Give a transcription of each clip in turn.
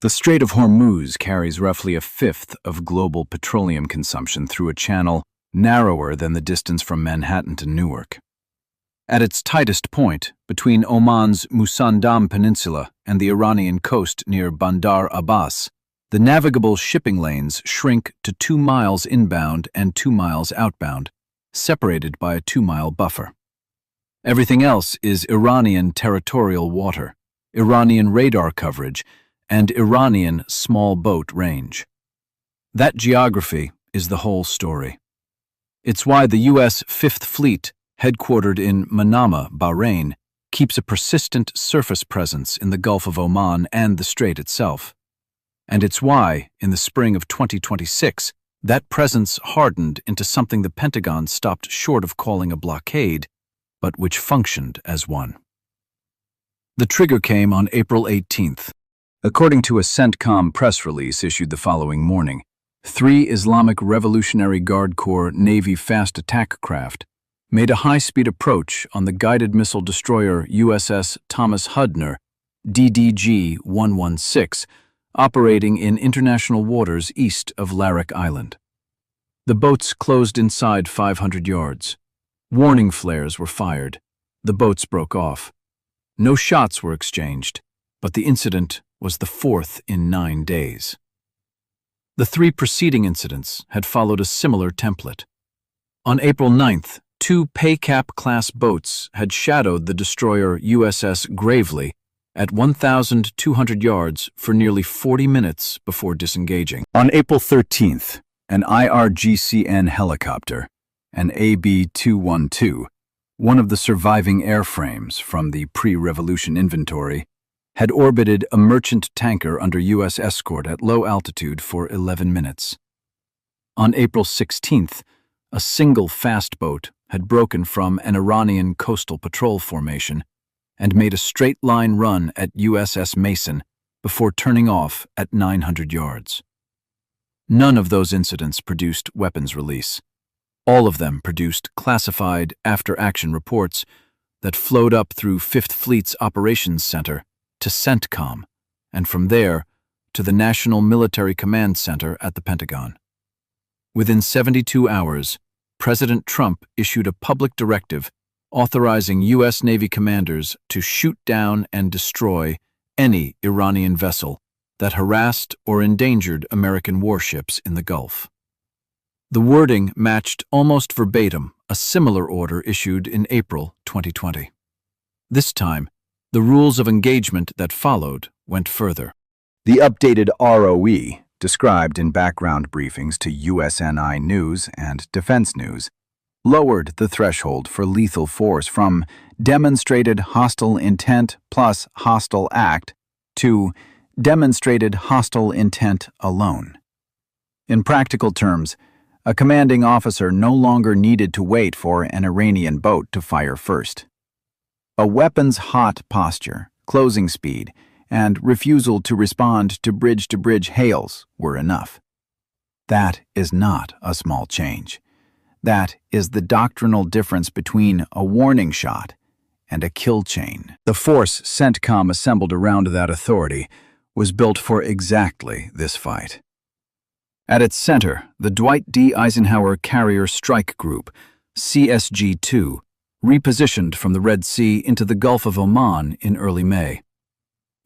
The Strait of Hormuz carries roughly a fifth of global petroleum consumption through a channel narrower than the distance from Manhattan to Newark. At its tightest point, between Oman's Musandam Peninsula and the Iranian coast near Bandar Abbas, the navigable shipping lanes shrink to 2 miles inbound and 2 miles outbound, separated by a 2-mile buffer. Everything else is Iranian territorial water, Iranian radar coverage, and Iranian small boat range. That geography is the whole story. It's why the U.S. Fifth Fleet, headquartered in Manama, Bahrain, keeps a persistent surface presence in the Gulf of Oman and the strait itself. And it's why, in the spring of 2026, that presence hardened into something the Pentagon stopped short of calling a blockade, but which functioned as one. The trigger came on April 18th. According to a CENTCOM press release issued the following morning, 3 Islamic Revolutionary Guard Corps Navy fast attack craft made a high-speed approach on the guided missile destroyer USS Thomas Hudner, DDG-116, operating in international waters east of Larak Island. The boats closed inside 500 yards. Warning flares were fired. The boats broke off. No shots were exchanged, but the incident was the 4th in 9 days. The 3 preceding incidents had followed a similar template. On April 9th, 2 Paycap-class boats had shadowed the destroyer USS Gravely at 1,200 yards for nearly 40 minutes before disengaging. On April 13th, an IRGCN helicopter, an AB-212, one of the surviving airframes from the pre-revolution inventory, had orbited a merchant tanker under U.S. escort at low altitude for 11 minutes. On April 16th, a single fast boat had broken from an Iranian coastal patrol formation and made a straight-line run at USS Mason before turning off at 900 yards. None of those incidents produced weapons release. All of them produced classified after-action reports that flowed up through Fifth Fleet's Operations Center to CENTCOM, and from there to the National Military Command Center at the Pentagon. Within 72 hours, President Trump issued a public directive authorizing U.S. Navy commanders to shoot down and destroy any Iranian vessel that harassed or endangered American warships in the Gulf. The wording matched almost verbatim a similar order issued in April 2020. This time, the rules of engagement that followed went further. The updated ROE, described in background briefings to USNI News and Defense News, lowered the threshold for lethal force from demonstrated hostile intent plus hostile act to demonstrated hostile intent alone. In practical terms, a commanding officer no longer needed to wait for an Iranian boat to fire first. A weapons-hot posture, closing speed, and refusal to respond to bridge-to-bridge hails were enough. That is not a small change. That is the doctrinal difference between a warning shot and a kill chain. The force CENTCOM assembled around that authority was built for exactly this fight. At its center, the Dwight D. Eisenhower Carrier Strike Group, CSG-2, repositioned from the Red Sea into the Gulf of Oman in early May.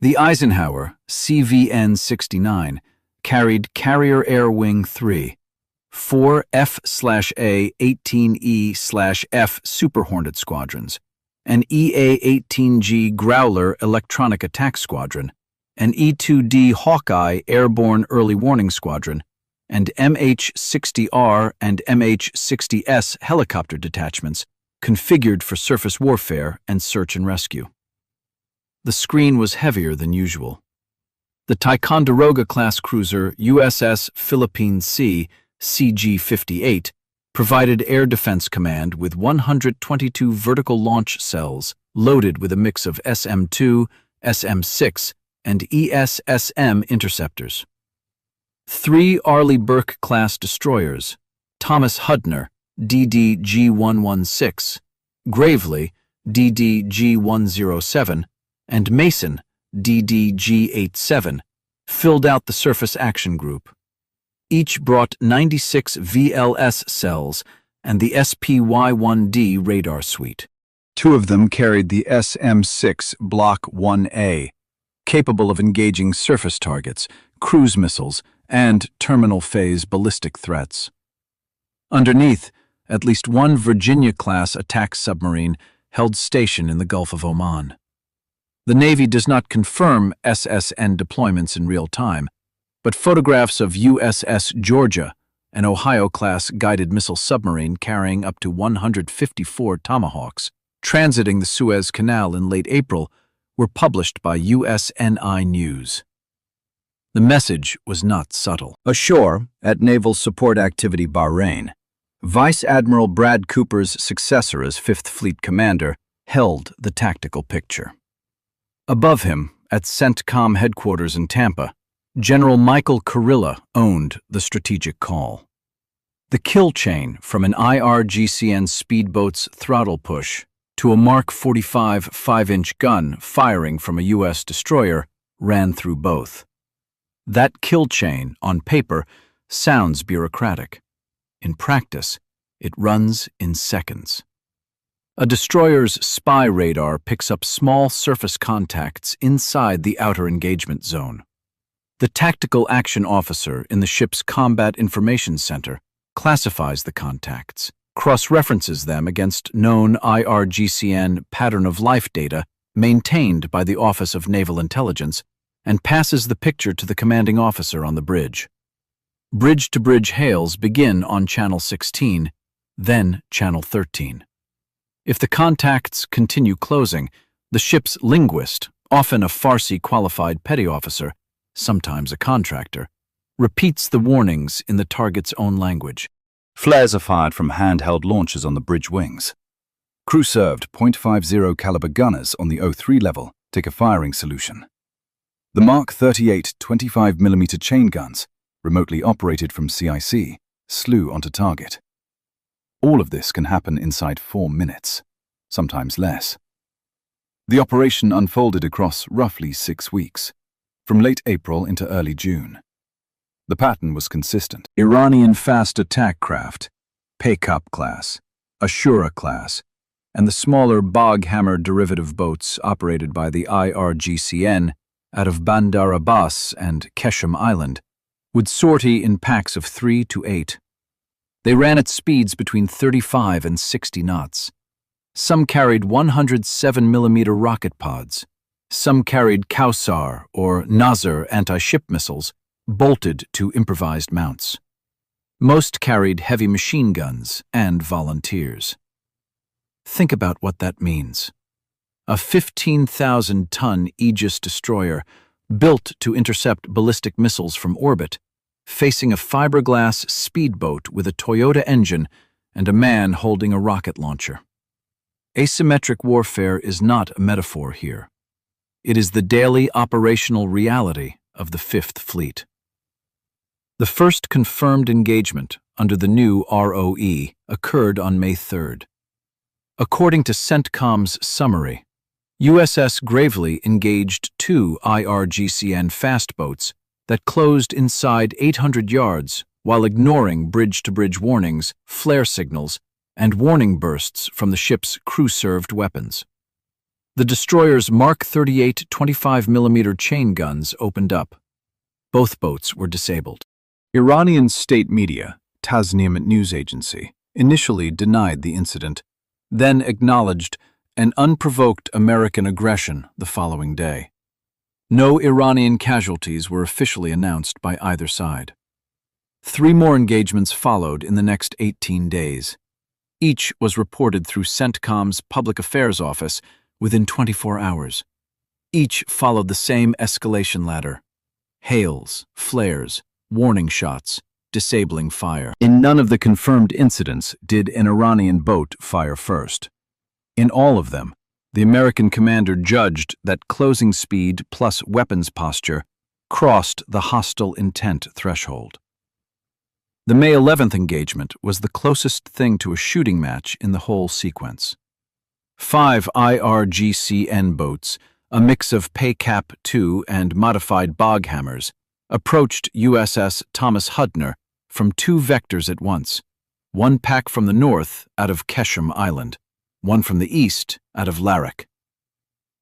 The Eisenhower CVN-69 carried Carrier Air Wing 3, 4 F/A-18E/F Super Hornet squadrons, an EA-18G Growler Electronic Attack Squadron, an E-2D Hawkeye Airborne Early Warning Squadron, and MH-60R and MH-60S helicopter detachments configured for surface warfare and search and rescue. The screen was heavier than usual. The Ticonderoga-class cruiser USS Philippine Sea CG-58 provided Air Defense Command with 122 vertical launch cells loaded with a mix of SM-2, SM-6, and ESSM interceptors. 3 Arleigh Burke-class destroyers, Thomas Hudner, DDG-116, Gravely, DDG-107, and Mason, DDG-87, filled out the surface action group. Each brought 96 VLS cells and the SPY-1D radar suite. 2 of them carried the SM-6 Block 1A, capable of engaging surface targets, cruise missiles, and terminal-phase ballistic threats. Underneath, at least one Virginia-class attack submarine held station in the Gulf of Oman. The Navy does not confirm SSN deployments in real time, but photographs of USS Georgia, an Ohio-class guided missile submarine carrying up to 154 Tomahawks, transiting the Suez Canal in late April, were published by USNI News. The message was not subtle. Ashore, at Naval Support Activity Bahrain, Vice Admiral Brad Cooper's successor as Fifth Fleet Commander held the tactical picture. Above him, at CENTCOM headquarters in Tampa, General Michael Kurilla owned the strategic call. The kill chain from an IRGCN speedboat's throttle push to a Mark 45 5-inch gun firing from a U.S. destroyer ran through both. That kill chain, on paper, sounds bureaucratic. In practice, it runs in seconds. A destroyer's spy radar picks up small surface contacts inside the outer engagement zone. The tactical action officer in the ship's Combat Information Center classifies the contacts, cross-references them against known IRGCN pattern-of-life data maintained by the Office of Naval Intelligence, and passes the picture to the commanding officer on the bridge. Bridge-to-bridge hails begin on Channel 16, then Channel 13. If the contacts continue closing, the ship's linguist, often a Farsi-qualified petty officer, sometimes a contractor, repeats the warnings in the target's own language. Flares are fired from handheld launchers on the bridge wings. Crew-served .50 caliber gunners on the O3 level take a firing solution. The Mark 38 25mm chain guns, remotely operated from CIC, slew onto target. All of this can happen inside 4 minutes, sometimes less. The operation unfolded across roughly 6 weeks, from late April into early June. The pattern was consistent. Iranian fast attack craft, Paykop class, Ashura class, and the smaller Bog Hammer derivative boats operated by the IRGCN out of Bandar Abbas and Keshem Island would sortie in packs of 3 to 8. They ran at speeds between 35 and 60 knots. Some carried 107mm rocket pods. Some carried Kausar or Nasr anti-ship missiles bolted to improvised mounts. Most carried heavy machine guns and volunteers. Think about what that means. A 15,000-ton Aegis destroyer built to intercept ballistic missiles from orbit, facing a fiberglass speedboat with a Toyota engine and a man holding a rocket launcher. Asymmetric warfare is not a metaphor here. It is the daily operational reality of the Fifth Fleet. The first confirmed engagement under the new ROE occurred on May 3rd. According to CENTCOM's summary, USS Gravely engaged 2 IRGCN fast boats that closed inside 800 yards while ignoring bridge-to-bridge warnings, flare signals, and warning bursts from the ship's crew-served weapons. The destroyer's Mark 38 25mm chain guns opened up. Both boats were disabled. Iranian state media, Tasnim news agency, initially denied the incident, then acknowledged an unprovoked American aggression the following day. No Iranian casualties were officially announced by either side. 3 more engagements followed in the next 18 days. Each was reported through CENTCOM's Public Affairs Office within 24 hours. Each followed the same escalation ladder: hails, flares, warning shots, disabling fire. In none of the confirmed incidents did an Iranian boat fire first. In all of them, the American commander judged that closing speed plus weapons posture crossed the hostile intent threshold. The May 11th engagement was the closest thing to a shooting match in the whole sequence. 5 IRGCN boats, a mix of Paykop II and modified Bog Hammers, approached USS Thomas Hudner from two vectors at once, one pack from the north out of Kesham Island, one from the east out of Larak.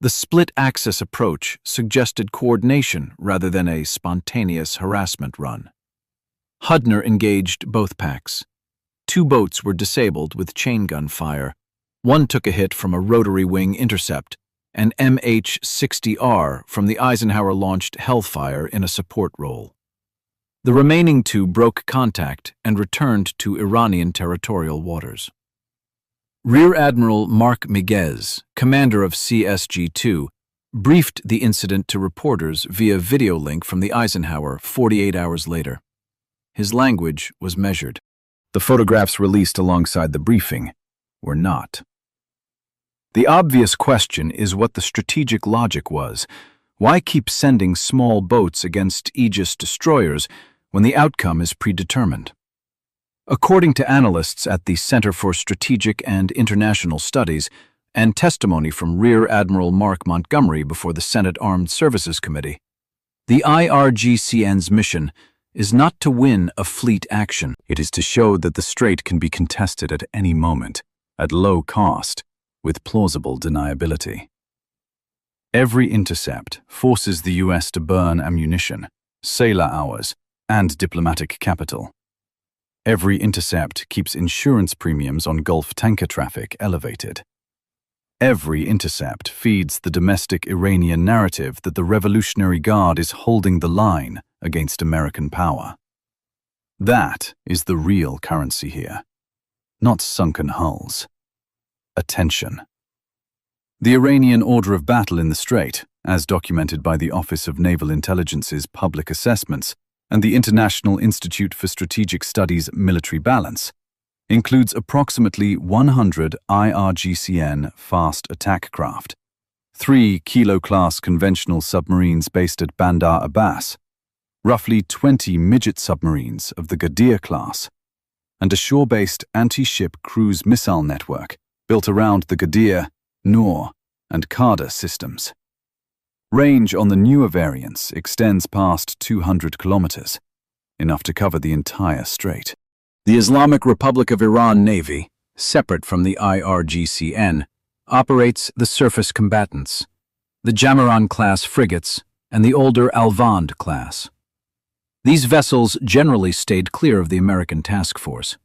The split-axis approach suggested coordination rather than a spontaneous harassment run. Hudner engaged both packs. Two boats were disabled with chain gun fire. One took a hit from a rotary wing intercept, and MH-60R from the Eisenhower-launched Hellfire in a support role. The remaining two broke contact and returned to Iranian territorial waters. Rear Admiral Mark Miguez, commander of CSG-2, briefed the incident to reporters via video link from the Eisenhower 48 hours later. His language was measured. The photographs released alongside the briefing were not. The obvious question is what the strategic logic was. Why keep sending small boats against Aegis destroyers when the outcome is predetermined? According to analysts at the Center for Strategic and International Studies and testimony from Rear Admiral Mark Montgomery before the Senate Armed Services Committee, the IRGCN's mission is not to win a fleet action. It is to show that the strait can be contested at any moment, at low cost, with plausible deniability. Every intercept forces the US to burn ammunition, sailor hours, and diplomatic capital. Every intercept keeps insurance premiums on Gulf tanker traffic elevated. Every intercept feeds the domestic Iranian narrative that the Revolutionary Guard is holding the line against American power. That is the real currency here, not sunken hulls. Attention. The Iranian order of battle in the Strait, as documented by the Office of Naval Intelligence's public assessments and the International Institute for Strategic Studies' military balance, includes approximately 100 IRGCN fast attack craft, 3 Kilo-class conventional submarines based at Bandar Abbas, roughly 20 midget submarines of the Ghadir class, and a shore-based anti-ship cruise missile network built around the Ghadir, Noor, and Qadr systems. Range on the newer variants extends past 200 kilometers, enough to cover the entire strait. The Islamic Republic of Iran Navy, separate from the IRGCN, operates the surface combatants, the Jamiran-class frigates, and the older Alvand class. These vessels generally stayed clear of the American task force.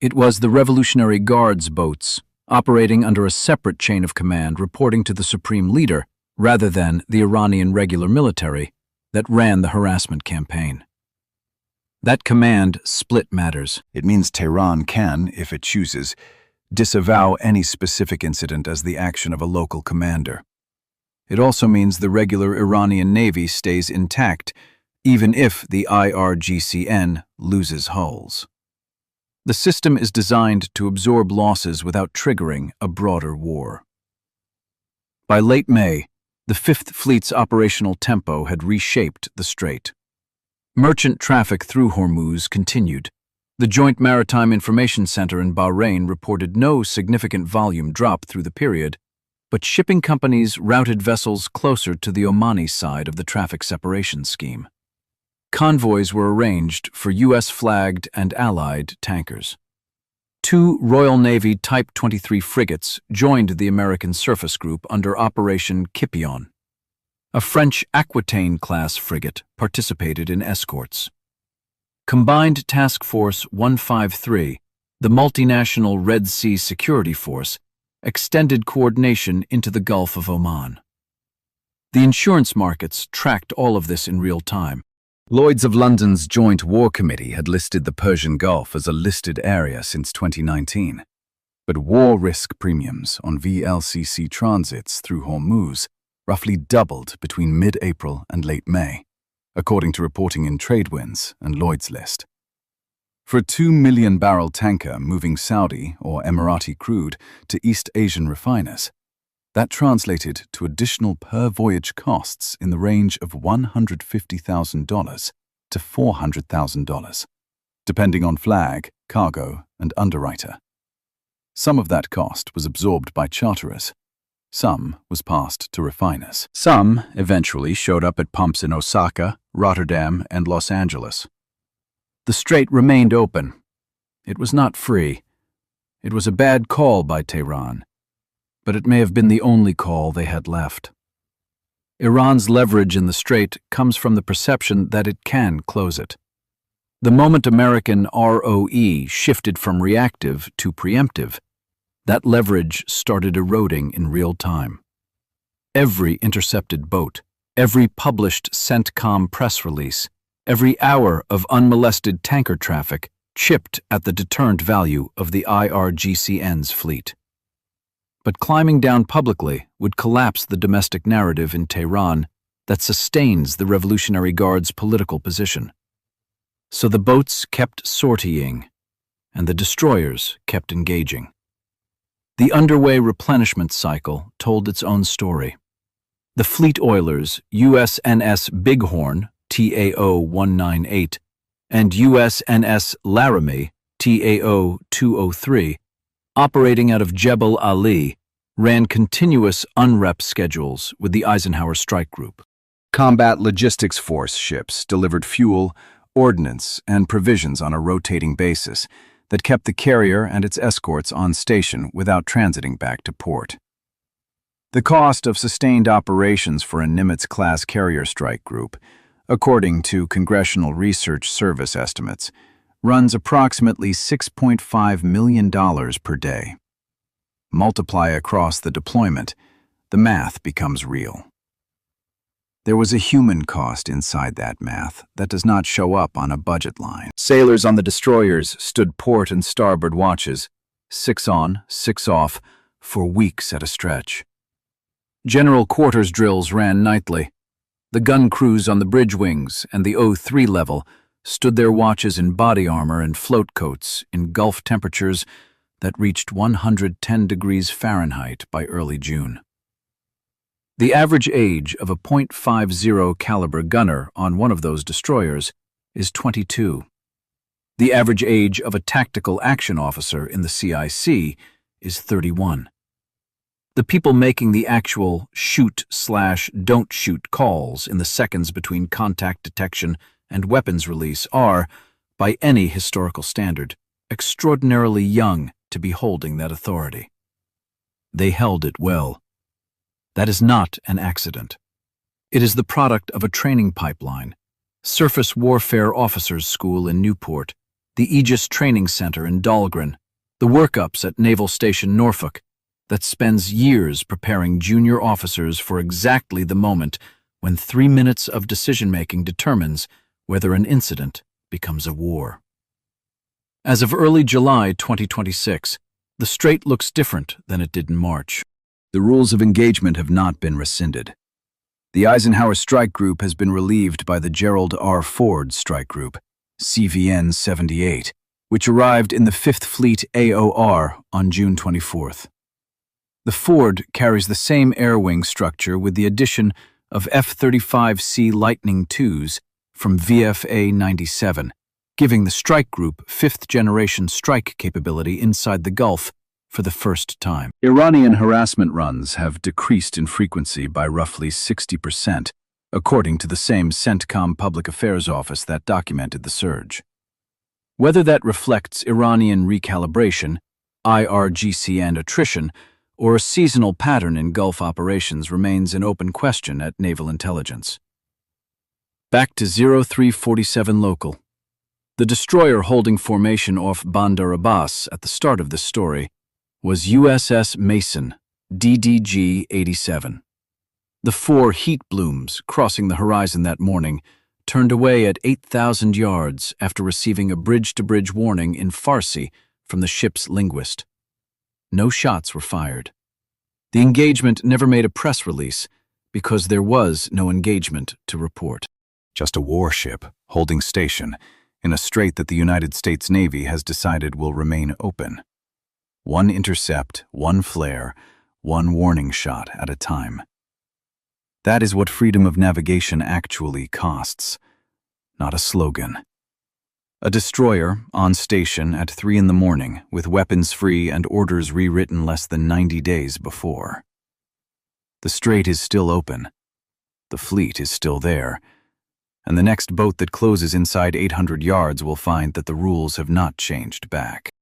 It was the Revolutionary Guard's boats, operating under a separate chain of command reporting to the supreme leader, rather than the Iranian regular military, that ran the harassment campaign. That command split matters. It means Tehran can, if it chooses, disavow any specific incident as the action of a local commander. It also means the regular Iranian Navy stays intact, even if the IRGCN loses hulls. The system is designed to absorb losses without triggering a broader war. By late May, the Fifth Fleet's operational tempo had reshaped the strait. Merchant traffic through Hormuz continued. The Joint Maritime Information Center in Bahrain reported no significant volume drop through the period, but shipping companies routed vessels closer to the Omani side of the traffic separation scheme. Convoys were arranged for U.S.-flagged and Allied tankers. 2 Royal Navy Type 23 frigates joined the American surface group under Operation Kipion. A French Aquitaine-class frigate participated in escorts. Combined Task Force 153, the multinational Red Sea Security Force, extended coordination into the Gulf of Oman. The insurance markets tracked all of this in real time. Lloyd's of London's Joint War Committee had listed the Persian Gulf as a listed area since 2019, but war risk premiums on VLCC transits through Hormuz roughly doubled between mid-April and late May, according to reporting in Tradewinds and Lloyd's List. For a 2 million barrel tanker moving Saudi or Emirati crude to East Asian refiners, that translated to additional per-voyage costs in the range of $150,000 to $400,000, depending on flag, cargo, and underwriter. Some of that cost was absorbed by charterers, Some was passed to refiners. Some eventually showed up at pumps in Osaka, Rotterdam, and Los Angeles. The strait remained open. It was not free. It was a bad call by Tehran, but it may have been the only call they had left. Iran's leverage in the strait comes from the perception that it can close it. The moment American ROE shifted from reactive to preemptive, that leverage started eroding in real time. Every intercepted boat, every published CENTCOM press release, every hour of unmolested tanker traffic chipped at the deterrent value of the IRGCN's fleet. But climbing down publicly would collapse the domestic narrative in Tehran that sustains the Revolutionary Guard's political position. So the boats kept sortieing, and the destroyers kept engaging. The underway replenishment cycle told its own story. The fleet oilers USNS Bighorn, TAO 198, and USNS Laramie, TAO 203, operating out of Jebel Ali, ran continuous UNREP schedules with the Eisenhower Strike Group. Combat Logistics Force ships delivered fuel, ordnance, and provisions on a rotating basis that kept the carrier and its escorts on station without transiting back to port. The cost of sustained operations for a Nimitz-class carrier strike group, according to Congressional Research Service estimates, runs approximately $6.5 million per day. Multiply across the deployment, the math becomes real. There was a human cost inside that math that does not show up on a budget line. Sailors on the destroyers stood port and starboard watches, 6 on, 6 off, for weeks at a stretch. General quarters drills ran nightly. The gun crews on the bridge wings and the O3 level stood their watches in body armor and float coats in Gulf temperatures that reached 110 degrees Fahrenheit by early June. The average age of a .50 caliber gunner on one of those destroyers is 22. The average age of a tactical action officer in the CIC is 31. The people making the actual shoot/don't shoot calls in the seconds between contact detection and weapons release are, by any historical standard, extraordinarily young to be holding that authority. They held it well. That is not an accident. It is the product of a training pipeline, Surface Warfare Officers School in Newport, the Aegis Training Center in Dahlgren, the workups at Naval Station Norfolk, that spends years preparing junior officers for exactly the moment when 3 minutes of decision-making determines whether an incident becomes a war. As of early July 2026, the Strait looks different than it did in March. The rules of engagement have not been rescinded. The Eisenhower Strike Group has been relieved by the Gerald R. Ford Strike Group, CVN 78, which arrived in the 5th Fleet AOR on June 24th. The Ford carries the same air wing structure with the addition of F-35C Lightning IIs from VFA 97, giving the Strike Group 5th-generation strike capability inside the Gulf for the first time. Iranian harassment runs have decreased in frequency by roughly 60%, according to the same CENTCOM public affairs office that documented the surge. Whether that reflects Iranian recalibration, IRGCN attrition, or a seasonal pattern in Gulf operations remains an open question at Naval Intelligence. Back to 0347 local. The destroyer holding formation off Bandar Abbas at the start of this story was USS Mason, DDG-87. The 4 heat blooms crossing the horizon that morning turned away at 8,000 yards after receiving a bridge-to-bridge warning in Farsi from the ship's linguist. No shots were fired. The engagement never made a press release because there was no engagement to report. Just a warship holding station in a strait that the United States Navy has decided will remain open. One intercept, one flare, one warning shot at a time. That is what freedom of navigation actually costs, not a slogan. A destroyer on station at 3 in the morning with weapons free and orders rewritten less than 90 days before. The strait is still open. The fleet is still there. And the next boat that closes inside 800 yards will find that the rules have not changed back.